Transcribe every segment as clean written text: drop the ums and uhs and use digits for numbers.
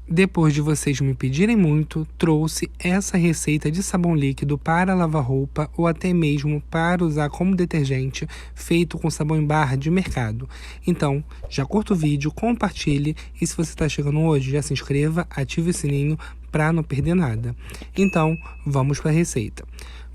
Depois de vocês me pedirem muito, trouxe essa receita de sabão líquido para lavar roupa ou até mesmo para usar como detergente, feito com sabão em barra de mercado. Então, já curta o vídeo, compartilhe e se você está chegando hoje, já se inscreva, ative o sininho para não perder nada. Então, vamos para a receita.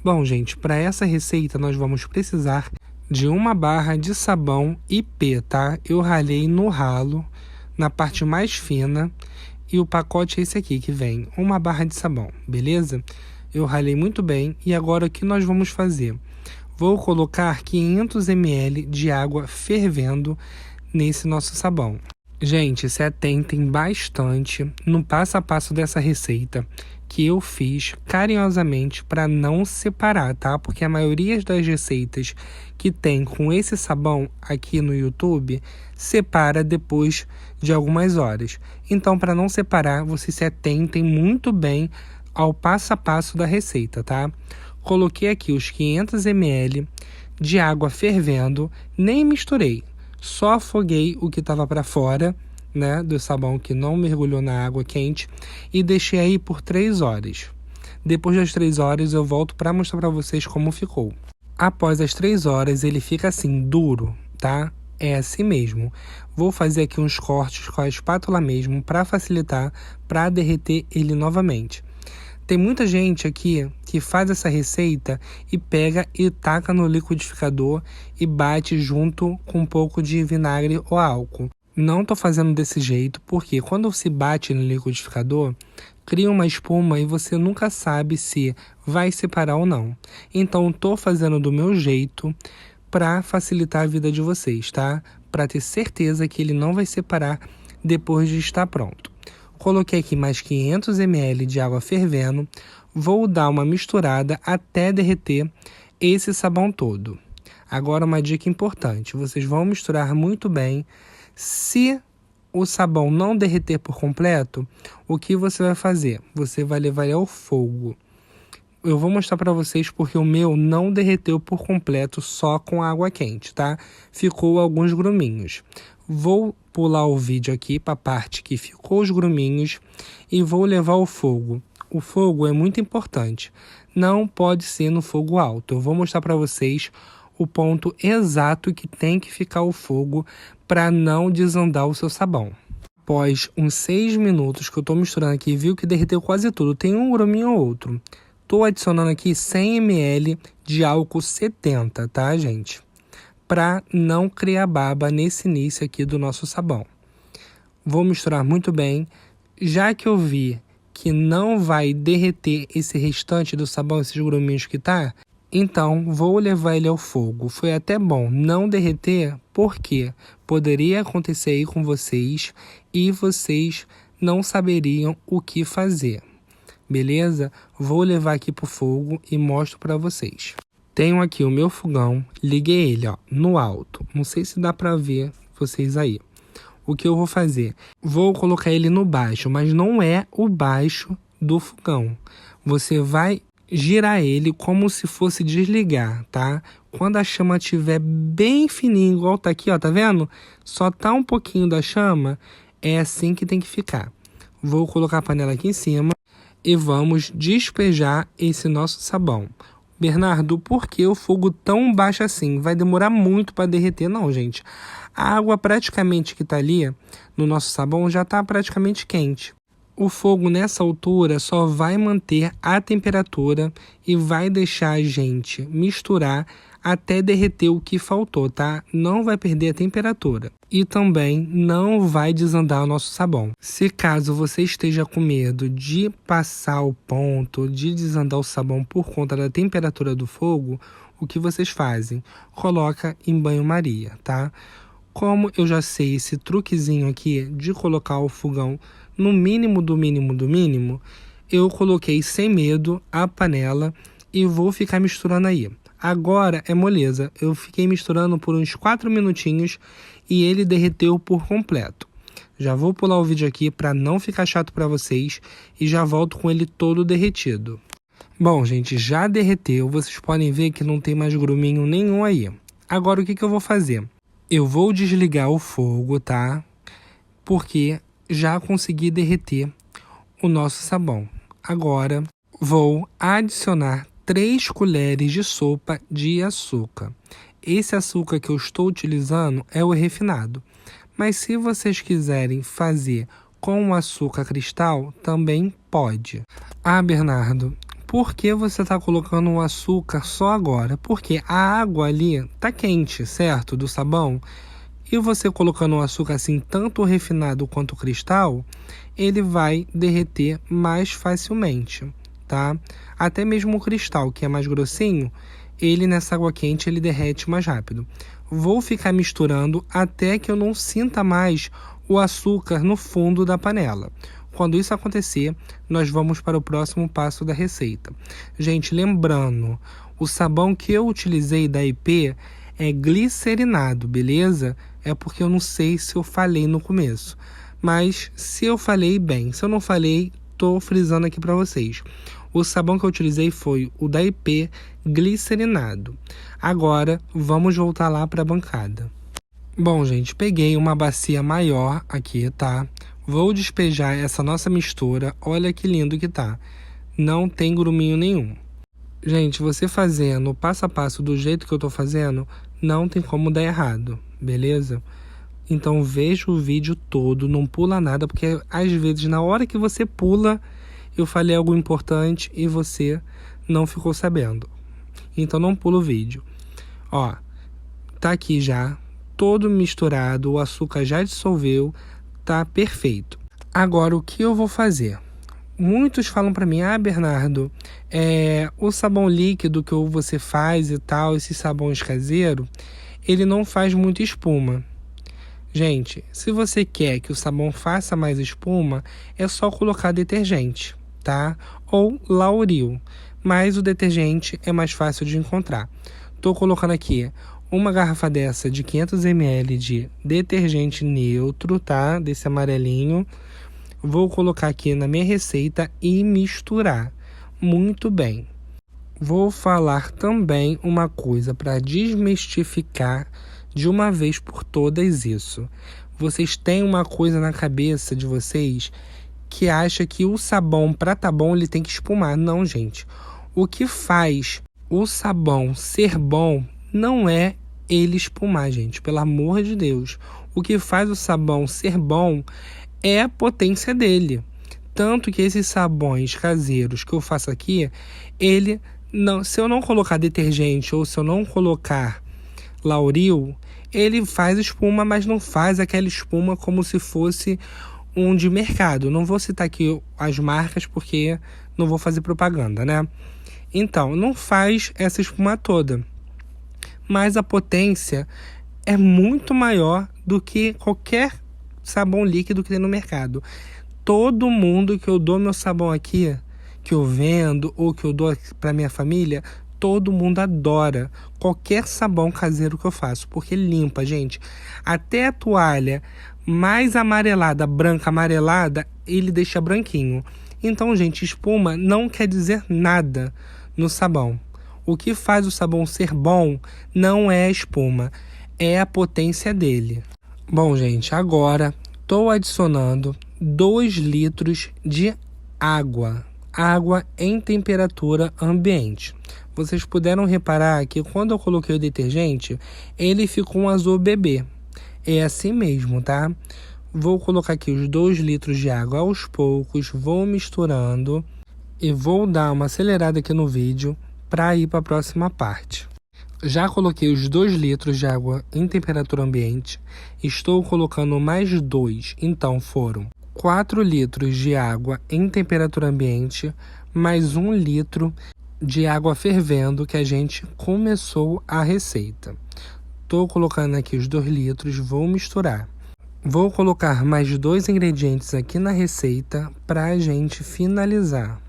Bom, gente, para essa receita nós vamos precisar de uma barra de sabão IP, tá? Eu ralei no ralo, na parte mais fina. E o pacote é esse aqui que vem, uma barra de sabão, beleza? Eu ralei muito bem e agora o que nós vamos fazer? Vou colocar 500 ml de água fervendo nesse nosso sabão. Gente, se atentem bastante no passo a passo dessa receita que eu fiz carinhosamente para não separar, tá? Porque a maioria das receitas que tem com esse sabão aqui no YouTube separa depois de algumas horas. Então, para não separar, vocês se atentem muito bem ao passo a passo da receita, tá? Coloquei aqui os 500 ml de água fervendo, nem misturei, só afoguei o que estava para fora, né, do sabão que não mergulhou na água quente e deixei aí por 3 horas. Depois das 3 horas eu volto para mostrar para vocês como ficou. Após as 3 horas ele fica assim, duro, tá? É assim mesmo. Vou fazer aqui uns cortes com a espátula mesmo para facilitar, para derreter ele novamente. Tem muita gente aqui que faz essa receita e pega e taca no liquidificador e bate junto com um pouco de vinagre ou álcool. Não tô fazendo desse jeito porque quando se bate no liquidificador, cria uma espuma e você nunca sabe se vai separar ou não. Então tô fazendo do meu jeito para facilitar a vida de vocês, tá? Para ter certeza que ele não vai separar depois de estar pronto. Coloquei aqui mais 500 ml de água fervendo, vou dar uma misturada até derreter esse sabão todo. Agora uma dica importante, vocês vão misturar muito bem. Se o sabão não derreter por completo, o que você vai fazer? Você vai levar ele ao fogo. Eu vou mostrar para vocês porque o meu não derreteu por completo só com água quente, tá? Ficou alguns gruminhos. Vou pular o vídeo aqui para a parte que ficou os gruminhos e vou levar ao fogo. O fogo é muito importante, não pode ser no fogo alto. Eu vou mostrar para vocês o ponto exato que tem que ficar o fogo para não desandar o seu sabão. Após uns 6 minutos que eu estou misturando aqui, viu que derreteu quase tudo, tem um gruminho ou outro. Estou adicionando aqui 100 ml de álcool 70, tá, gente? Para não criar baba nesse início aqui do nosso sabão. Vou misturar muito bem. Já que eu vi que não vai derreter esse restante do sabão, esses gruminhos que tá, então vou levar ele ao fogo. Foi até bom não derreter, porque poderia acontecer aí com vocês e vocês não saberiam o que fazer. Beleza? Vou levar aqui pro fogo e mostro para vocês. Tenho aqui o meu fogão, liguei ele, ó, no alto. Não sei se dá para ver vocês aí. O que eu vou fazer? Vou colocar ele no baixo, mas não é o baixo do fogão. Você vai girar ele como se fosse desligar, tá? Quando a chama estiver bem fininha, igual tá aqui, ó, tá vendo? Só tá um pouquinho da chama, é assim que tem que ficar. Vou colocar a panela aqui em cima e vamos despejar esse nosso sabão. Bernardo, por que o fogo tão baixo assim? Vai demorar muito para derreter? Não, gente. A água praticamente que tá ali no nosso sabão já tá praticamente quente. O fogo nessa altura só vai manter a temperatura e vai deixar a gente misturar até derreter o que faltou, tá? Não vai perder a temperatura. E também não vai desandar o nosso sabão. Se caso você esteja com medo de passar o ponto, de desandar o sabão por conta da temperatura do fogo, o que vocês fazem? Coloca em banho-maria, tá? Como eu já sei esse truquezinho aqui de colocar o fogão no mínimo do mínimo do mínimo, eu coloquei sem medo a panela e vou ficar misturando aí. Agora é moleza, eu fiquei misturando por uns 4 minutinhos e ele derreteu por completo. Já vou pular o vídeo aqui para não ficar chato para vocês e já volto com ele todo derretido. Bom, gente, já derreteu, vocês podem ver que não tem mais gruminho nenhum aí. Agora o que eu vou fazer? Eu vou desligar o fogo, tá? Porque já consegui derreter o nosso sabão. Agora, vou adicionar 3 colheres de sopa de açúcar. Esse açúcar que eu estou utilizando é o refinado. Mas se vocês quiserem fazer com açúcar cristal, também pode. Ah, Bernardo, por que você está colocando o açúcar só agora? Porque a água ali está quente, certo? Do sabão. E você colocando o açúcar assim, tanto refinado quanto cristal, ele vai derreter mais facilmente, tá? Até mesmo o cristal, que é mais grossinho, ele nessa água quente ele derrete mais rápido. Vou ficar misturando até que eu não sinta mais o açúcar no fundo da panela. Quando isso acontecer, nós vamos para o próximo passo da receita. Gente, lembrando, o sabão que eu utilizei da IP é glicerinado, beleza? É porque eu não sei se eu falei no começo. Mas se eu falei, bem. Se eu não falei, tô frisando aqui para vocês. O sabão que eu utilizei foi o da IP glicerinado. Agora, vamos voltar lá para a bancada. Bom, gente, peguei uma bacia maior aqui, tá? Vou despejar essa nossa mistura. Olha que lindo que tá. Não tem gruminho nenhum. Gente, você fazendo passo a passo do jeito que eu tô fazendo, não tem como dar errado, beleza? Então veja o vídeo todo, não pula nada, porque às vezes na hora que você pula, eu falei algo importante e você não ficou sabendo. Então não pula o vídeo. Ó, tá aqui já, todo misturado, o açúcar já dissolveu, tá perfeito. Agora o que eu vou fazer? Muitos falam para mim, Bernardo, o sabão líquido que você faz e tal, esse sabões caseiro, ele não faz muita espuma. Gente, se você quer que o sabão faça mais espuma, é só colocar detergente, tá? Ou Lauril, mas o detergente é mais fácil de encontrar. Tô colocando aqui uma garrafa dessa de 500 ml de detergente neutro, tá? Desse amarelinho. Vou colocar aqui na minha receita e misturar. Muito bem. Vou falar também uma coisa para desmistificar de uma vez por todas isso. Vocês têm uma coisa na cabeça de vocês que acha que o sabão, para tá bom, ele tem que espumar. Não, gente. O que faz o sabão ser bom não é ele espumar, gente. Pelo amor de Deus. O que faz o sabão ser bom é a potência dele. Tanto que esses sabões caseiros que eu faço aqui, ele não, se eu não colocar detergente ou se eu não colocar Lauril, ele faz espuma, mas não faz aquela espuma como se fosse um de mercado. Não vou citar aqui as marcas porque não vou fazer propaganda, né? Então, não faz essa espuma toda. Mas a potência é muito maior do que qualquer sabão líquido que tem no mercado. Todo mundo que eu dou meu sabão aqui, que eu vendo ou que eu dou para minha família, todo mundo adora qualquer sabão caseiro que eu faço, porque limpa, gente. Até a toalha mais amarelada, branca amarelada, ele deixa branquinho. Então, gente, espuma não quer dizer nada no sabão. O que faz o sabão ser bom não é a espuma, é a potência dele. Bom, gente, agora estou adicionando 2 litros de água em temperatura ambiente. Vocês puderam reparar que quando eu coloquei o detergente, ele ficou um azul bebê. É assim mesmo, tá? Vou colocar aqui os 2 litros de água aos poucos, vou misturando e vou dar uma acelerada aqui no vídeo para ir para a próxima parte. Já coloquei os 2 litros de água em temperatura ambiente, estou colocando mais 2, então foram 4 litros de água em temperatura ambiente, mais 1 litro de água fervendo que a gente começou a receita. Estou colocando aqui os 2 litros, vou misturar. Vou colocar mais 2 ingredientes aqui na receita para a gente finalizar.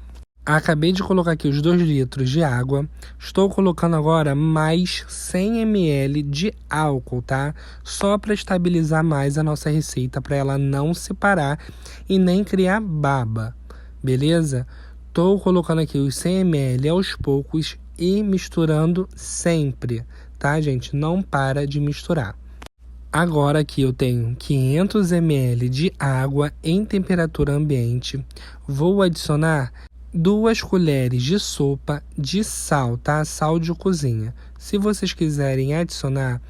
Acabei de colocar aqui os 2 litros de água. Estou colocando agora mais 100 ml de álcool, tá? Só para estabilizar mais a nossa receita, para ela não separar e nem criar baba, beleza? Estou colocando aqui os 100 ml aos poucos e misturando sempre, tá, gente? Não para de misturar. Agora aqui eu tenho 500 ml de água em temperatura ambiente. Vou adicionar 2 colheres de sopa de sal, tá? Sal de cozinha. Se vocês quiserem adicionar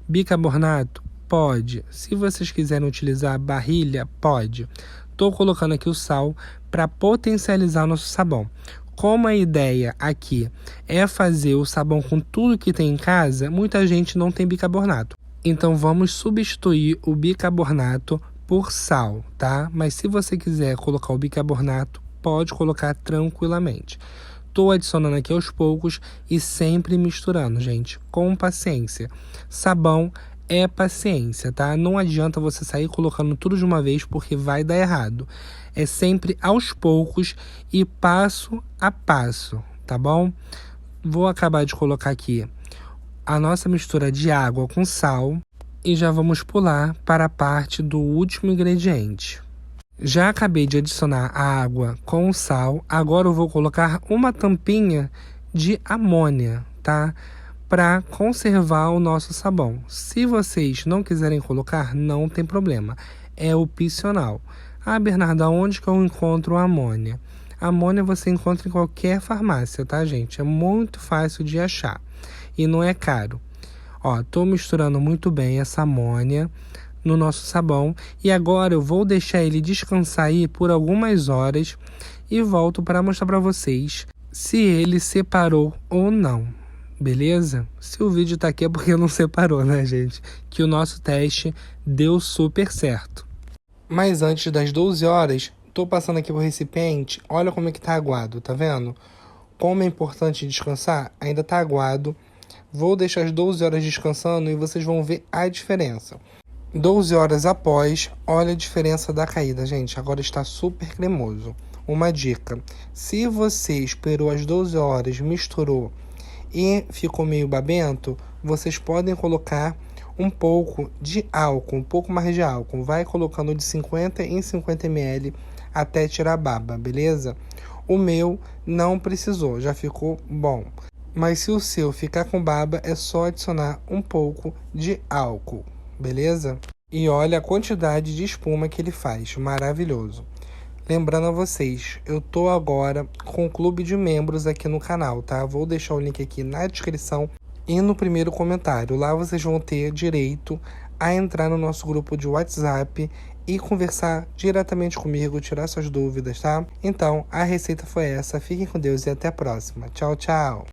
bicarbonato, pode. Se vocês quiserem utilizar barrilha, pode. Estou colocando aqui o sal para potencializar nosso sabão. Como a ideia aqui é fazer o sabão com tudo que tem em casa, muita gente não tem bicarbonato. Então vamos substituir o bicarbonato por sal, tá? Mas se você quiser colocar o bicarbonato, pode colocar tranquilamente. Estou adicionando aqui aos poucos e sempre misturando, gente, com paciência. Sabão é paciência, tá? Não adianta você sair colocando tudo de uma vez porque vai dar errado. É sempre aos poucos e passo a passo, tá bom? Vou acabar de colocar aqui a nossa mistura de água com sal e já vamos pular para a parte do último ingrediente. Já acabei de adicionar a água com o sal, agora eu vou colocar uma tampinha de amônia, tá? Para conservar o nosso sabão. Se vocês não quiserem colocar, não tem problema, é opcional. Ah, Bernardo, onde que eu encontro a amônia? A amônia você encontra em qualquer farmácia, tá, gente? É muito fácil de achar e não é caro. Ó, tô misturando muito bem essa amônia no nosso sabão e agora eu vou deixar ele descansar aí por algumas horas e volto para mostrar para vocês se ele separou ou não, beleza? Se o vídeo tá aqui é porque não separou, né, gente? Que o nosso teste deu super certo. Mas antes das 12 horas, tô passando aqui pro recipiente, olha como é que tá aguado, tá vendo? Como é importante descansar, ainda tá aguado. Vou deixar as 12 horas descansando e vocês vão ver a diferença. 12 horas após, olha a diferença da caída, gente. Agora está super cremoso. Uma dica, se você esperou as 12 horas, misturou e ficou meio babento, vocês podem colocar um pouco de álcool, um pouco mais de álcool. Vai colocando de 50 em 50 ml até tirar a baba, beleza? O meu não precisou, já ficou bom. Mas se o seu ficar com baba, é só adicionar um pouco de álcool, beleza? E olha a quantidade de espuma que ele faz, maravilhoso. Lembrando a vocês, eu tô agora com o clube de membros aqui no canal, tá? Vou deixar o link aqui na descrição e no primeiro comentário. Lá vocês vão ter direito a entrar no nosso grupo de WhatsApp e conversar diretamente comigo, tirar suas dúvidas, tá? Então, a receita foi essa. Fiquem com Deus e até a próxima. Tchau, tchau!